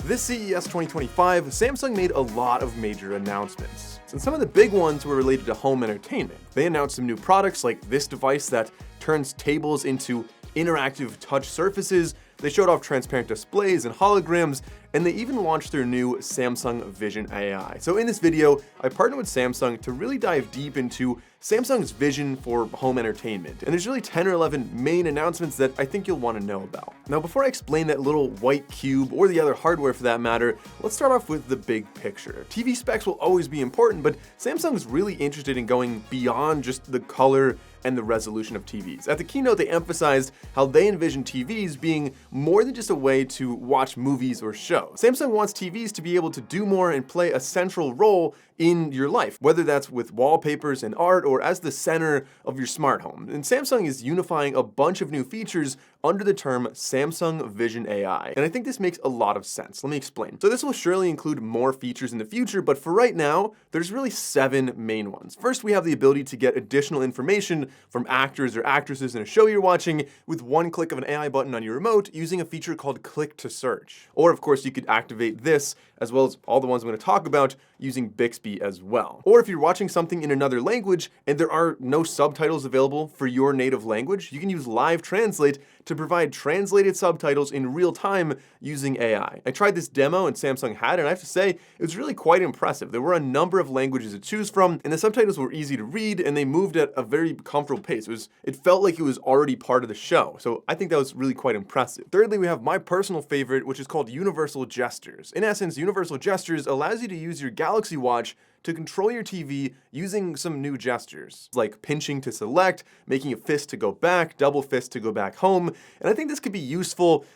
This CES 2025, Samsung made a lot of major announcements, and some of the big ones were related to home entertainment. They announced some new products like this device that turns tables into interactive touch surfaces. They showed off transparent displays and holograms, and they even launched their new Samsung Vision AI. So in this video, I partnered with Samsung to really dive deep into Samsung's vision for home entertainment. And there's really 10 or 11 main announcements that I think you'll want to know about. Now, before I explain that little white cube, or the other hardware for that matter, let's start off with the big picture. TV specs will always be important, but Samsung's really interested in going beyond just the color and the resolution of TVs. At the keynote, they emphasized how they envision TVs being more than just a way to watch movies or shows. Samsung wants TVs to be able to do more and play a central role in your life, whether that's with wallpapers and art or as the center of your smart home. And Samsung is unifying a bunch of new features under the term Samsung Vision AI. And I think this makes a lot of sense. Let me explain. So this will surely include more features in the future, but for right now, there's really 7 main ones. First, we have the ability to get additional information from actors or actresses in a show you're watching with one click of an AI button on your remote using a feature called Click to Search. Or of course, you could activate this as well as all the ones I'm going to talk about using Bixby as well. Or if you're watching something in another language and there are no subtitles available for your native language, you can use Live Translate to provide translated subtitles in real time using AI. I tried this demo and Samsung had it, and I have to say, it was really quite impressive. There were a number of languages to choose from, and the subtitles were easy to read, and they moved at a very comfortable pace. It felt like it was already part of the show, so I think that was really quite impressive. Thirdly, we have my personal favorite, which is called Universal Gestures. In essence, Universal Gestures allows you to use your Galaxy Watch to control your TV using some new gestures, like pinching to select, making a fist to go back, double fist to go back home. And I think this could be useful,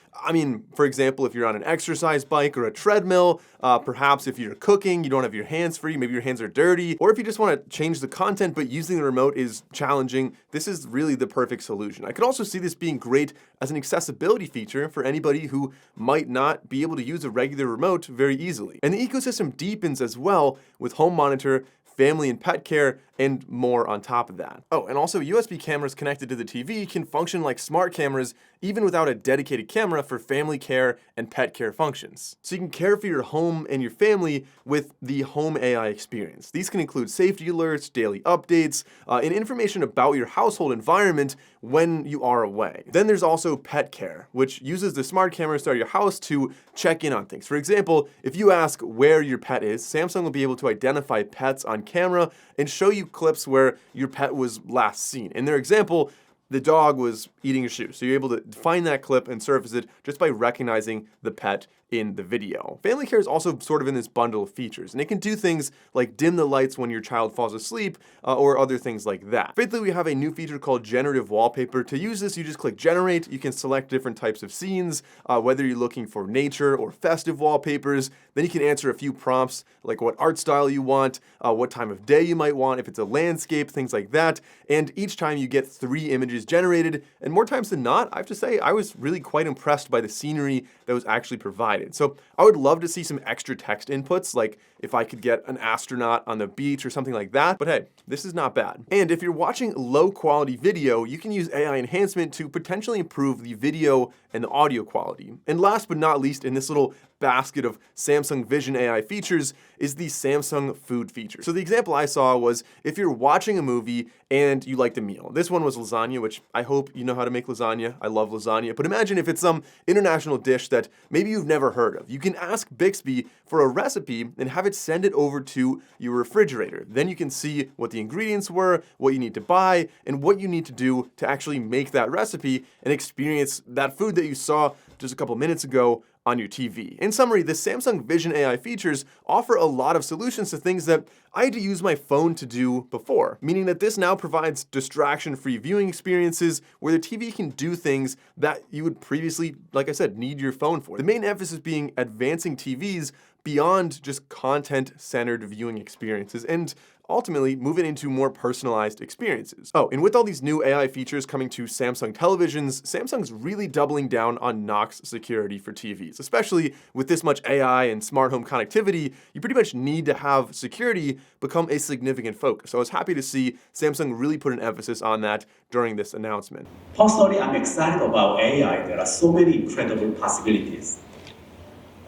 for example, if you're on an exercise bike or a treadmill, perhaps if you're cooking, you don't have your hands free, maybe your hands are dirty, or if you just want to change the content but using the remote is challenging, this is really the perfect solution. I could also see this being great as an accessibility feature for anybody who might not be able to use a regular remote very easily. And the ecosystem deepens as well with home monitor, family and pet care, and more on top of that. Oh, and also USB cameras connected to the TV can function like smart cameras even without a dedicated camera for family care and pet care functions. So you can care for your home and your family with the Home AI experience. These can include safety alerts, daily updates, and information about your household environment when you are away. Then there's also pet care, which uses the smart cameras throughout your house to check in on things. For example, if you ask where your pet is, Samsung will be able to identify pets on camera and show you clips where your pet was last seen. In their example, the dog was eating a shoe. So you're able to find that clip and surface it just by recognizing the pet in the video. Family care is also sort of in this bundle of features, and it can do things like dim the lights when your child falls asleep or other things like that. Fifthly, we have a new feature called generative wallpaper. To use this, you just click generate. You can select different types of scenes, whether you're looking for nature or festive wallpapers. Then you can answer a few prompts like what art style you want, what time of day you might want, if it's a landscape, things like that. And each time you get 3 images generated, and more times than not, I have to say, I was really quite impressed by the scenery that was actually provided. So I would love to see some extra text inputs, like if I could get an astronaut on the beach or something like that, but hey, this is not bad. And if you're watching low quality video, you can use AI enhancement to potentially improve the video and the audio quality. And last but not least, in this little basket of Samsung Vision AI features is the Samsung Food feature. So the example I saw was if you're watching a movie and you liked a meal. This one was lasagna, which I hope you know how to make lasagna. I love lasagna. But imagine if it's some international dish that maybe you've never heard of. You can ask Bixby for a recipe and have it send it over to your refrigerator. Then you can see what the ingredients were, what you need to buy, and what you need to do to actually make that recipe and experience that food that you saw just a couple minutes ago on your TV. In summary, the Samsung Vision AI features offer a lot of solutions to things that I had to use my phone to do before, meaning that this now provides distraction-free viewing experiences where the TV can do things that you would previously, like I said, need your phone for. The main emphasis being advancing TVs beyond just content-centered viewing experiences and ultimately move it into more personalized experiences. Oh, and with all these new AI features coming to Samsung televisions, Samsung's really doubling down on Knox security for TVs. Especially with this much AI and smart home connectivity, you pretty much need to have security become a significant focus. So I was happy to see Samsung really put an emphasis on that during this announcement. Personally, I'm excited about AI. There are so many incredible possibilities.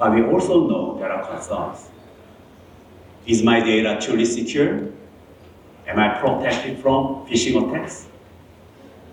But we also know there are concerns. Is my data truly secure? Am I protected from phishing attacks?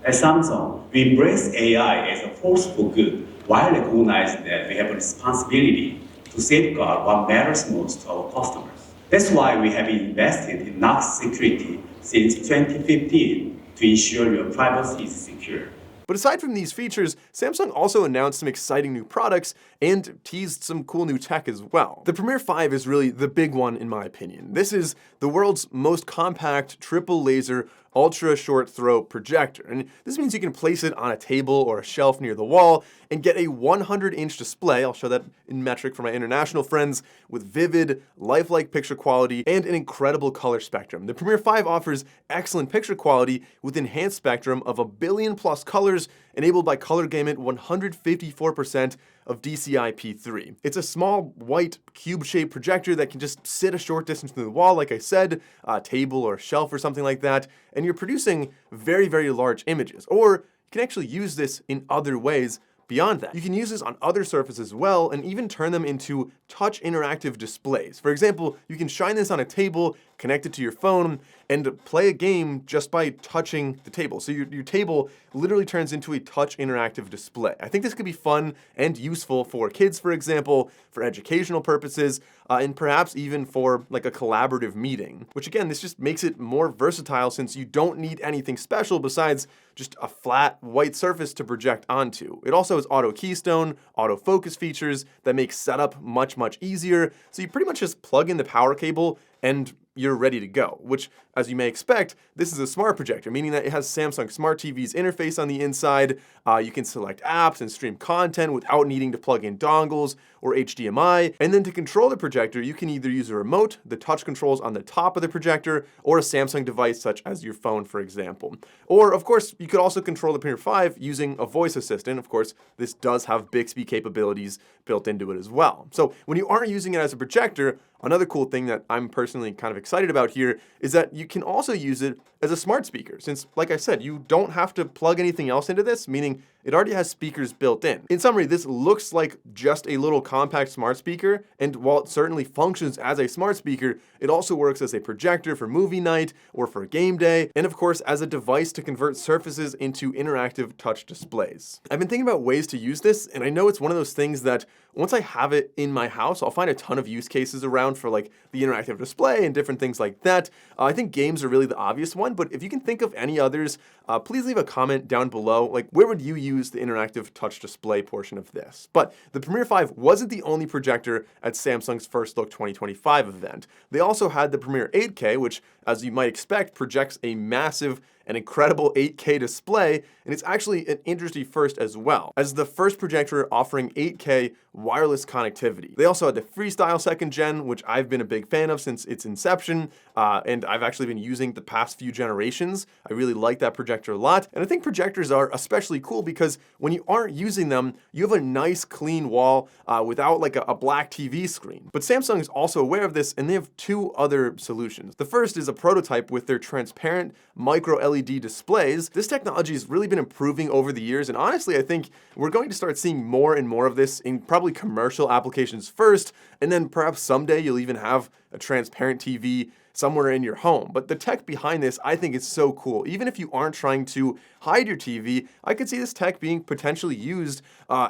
At Samsung, we embrace AI as a force for good while recognizing that we have a responsibility to safeguard what matters most to our customers. That's why we have invested in Knox security since 2015 to ensure your privacy is secure. But aside from these features, Samsung also announced some exciting new products and teased some cool new tech as well. The Premier 5 is really the big one in my opinion. This is the world's most compact triple laser ultra short throw projector, and this means you can place it on a table or a shelf near the wall and get a 100-inch display, I'll show that in metric for my international friends, with vivid, lifelike picture quality and an incredible color spectrum. The Premier 5 offers excellent picture quality with enhanced spectrum of 1 billion plus colors enabled by color gamut 154% of DCI-P3. It's a small, white, cube-shaped projector that can just sit a short distance from the wall, like I said, a table or a shelf or something like that, and you're producing very, very large images. Or you can actually use this in other ways beyond that. You can use this on other surfaces as well and even turn them into touch interactive displays. For example, you can shine this on a table, connect it to your phone, and play a game just by touching the table. So your table literally turns into a touch interactive display. I think this could be fun and useful for kids, for example, for educational purposes, and perhaps even for like a collaborative meeting, which again, this just makes it more versatile since you don't need anything special besides just a flat white surface to project onto. It also has auto keystone, autofocus features that make setup much, much easier. So you pretty much just plug in the power cable and you're ready to go, which, as you may expect, this is a smart projector, meaning that it has Samsung Smart TV's interface on the inside. You can select apps and stream content without needing to plug in dongles or HDMI. And then to control the projector, you can either use a remote, the touch controls on the top of the projector, or a Samsung device such as your phone, for example. Or, of course, you could also control the Premier 5 using a voice assistant. Of course, this does have Bixby capabilities built into it as well. So when you aren't using it as a projector, another cool thing that I'm personally kind of excited about here is that you can also use it as a smart speaker, since, like I said, you don't have to plug anything else into this, meaning it already has speakers built in. In summary, this looks like just a little compact smart speaker, and while it certainly functions as a smart speaker, it also works as a projector for movie night or for game day, and of course as a device to convert surfaces into interactive touch displays. I've been thinking about ways to use this, and I know it's one of those things that once I have it in my house, I'll find a ton of use cases around for like the interactive display and different things like that. I think games are really the obvious one, but if you can think of any others, please leave a comment down below. Like, where would you use the interactive touch display portion of this? But the Premier 5 wasn't the only projector at Samsung's First Look 2025 event. They also had the Premier 8K, which, as you might expect, projects a massive an incredible 8K display, and it's actually an industry first as well, as the first projector offering 8K wireless connectivity. They also had the Freestyle 2nd Gen, which I've been a big fan of since its inception, and I've actually been using the past few generations. I really like that projector a lot, and I think projectors are especially cool because when you aren't using them, you have a nice clean wall without like a black TV screen. But Samsung is also aware of this, and they have two other solutions. The first is a prototype with their transparent micro LED displays. This technology has really been improving over the years, and honestly, I think we're going to start seeing more and more of this in probably commercial applications first, and then perhaps someday you'll even have a transparent TV somewhere in your home. But the tech behind this, I think, is so cool. Even if you aren't trying to hide your TV, I could see this tech being potentially used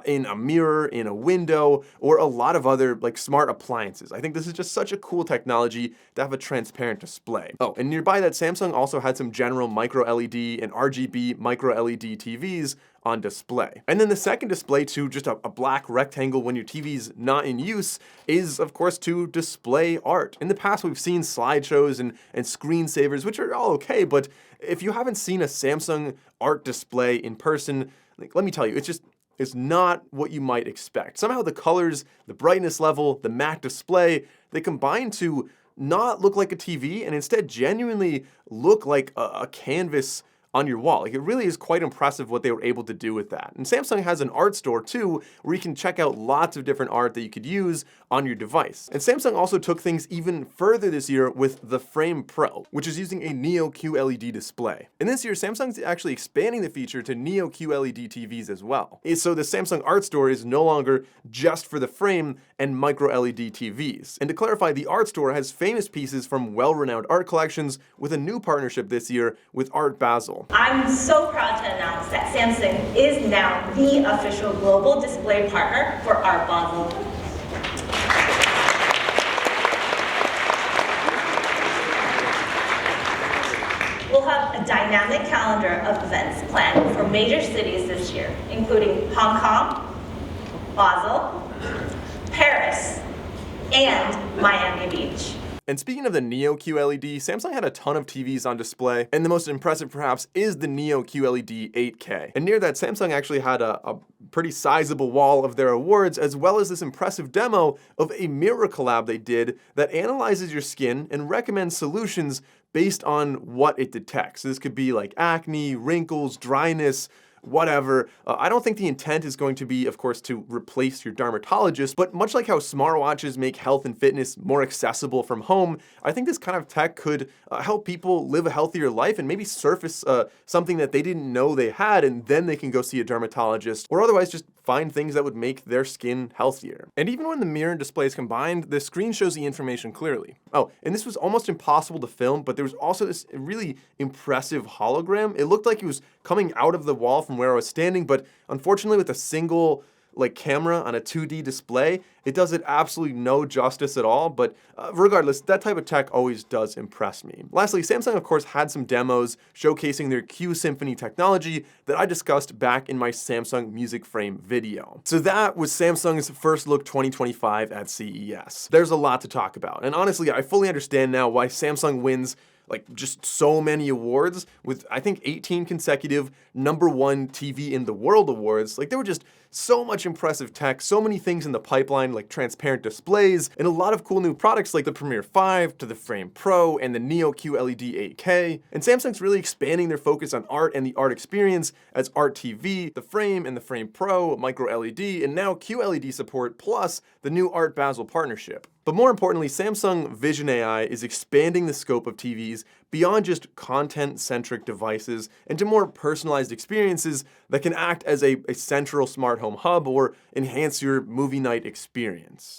in a mirror, in a window, or a lot of other like smart appliances. I think this is just such a cool technology to have a transparent display. Oh, and nearby that, Samsung also had some general micro LED and RGB micro LED TVs on display. And then the second display to just a black rectangle when your TV's not in use is, of course, to display art. In the past, we've seen slideshows and screensavers, which are all okay, but if you haven't seen a Samsung art display in person, like, let me tell you, it's not what you might expect. Somehow the colors, the brightness level, the matte display, they combine to not look like a TV and instead genuinely look like a canvas on your wall. Like, it really is quite impressive what they were able to do with that. And Samsung has an art store too, where you can check out lots of different art that you could use on your device. And Samsung also took things even further this year with the Frame Pro, which is using a Neo QLED display. And this year, Samsung's actually expanding the feature to Neo QLED TVs as well. So the Samsung Art Store is no longer just for the Frame and micro LED TVs. And to clarify, the Art Store has famous pieces from well-renowned art collections with a new partnership this year with Art Basel. I'm so proud to announce that Samsung is now the official global display partner for Art Basel. We'll have a dynamic calendar of events planned for major cities this year, including Hong Kong, Basel, Paris, and Miami Beach. And speaking of the Neo QLED, Samsung had a ton of TVs on display, and the most impressive perhaps is the Neo QLED 8K. And near that, Samsung actually had a pretty sizable wall of their awards, as well as this impressive demo of a mirror collab they did that analyzes your skin and recommends solutions based on what it detects. So this could be like acne, wrinkles, dryness, whatever. I don't think the intent is going to be, of course, to replace your dermatologist, but much like how smartwatches make health and fitness more accessible from home, I think this kind of tech could help people live a healthier life and maybe surface something that they didn't know they had, and then they can go see a dermatologist, or otherwise just find things that would make their skin healthier. And even when the mirror and display is combined, the screen shows the information clearly. Oh, and this was almost impossible to film, but there was also this really impressive hologram. It looked like it was coming out of the wall from where I was standing, but unfortunately with a single camera on a 2D display, it does it absolutely no justice at all, but regardless, that type of tech always does impress me. Lastly, Samsung of course had some demos showcasing their Q Symphony technology that I discussed back in my Samsung Music Frame video. So that was Samsung's First Look 2025 at CES. There's a lot to talk about, and honestly, I fully understand now why Samsung wins just so many awards, with I think 18 consecutive #1 TV in the world awards. There were just so much impressive tech, so many things in the pipeline, like transparent displays, and a lot of cool new products like the Premiere 5 to the Frame Pro and the Neo QLED 8K. And Samsung's really expanding their focus on art and the art experience as Art TV, the Frame and the Frame Pro, micro LED, and now QLED support, plus the new Art Basel partnership. But more importantly, Samsung Vision AI is expanding the scope of TVs beyond just content-centric devices and to more personalized experiences that can act as a central smart home hub or enhance your movie night experience.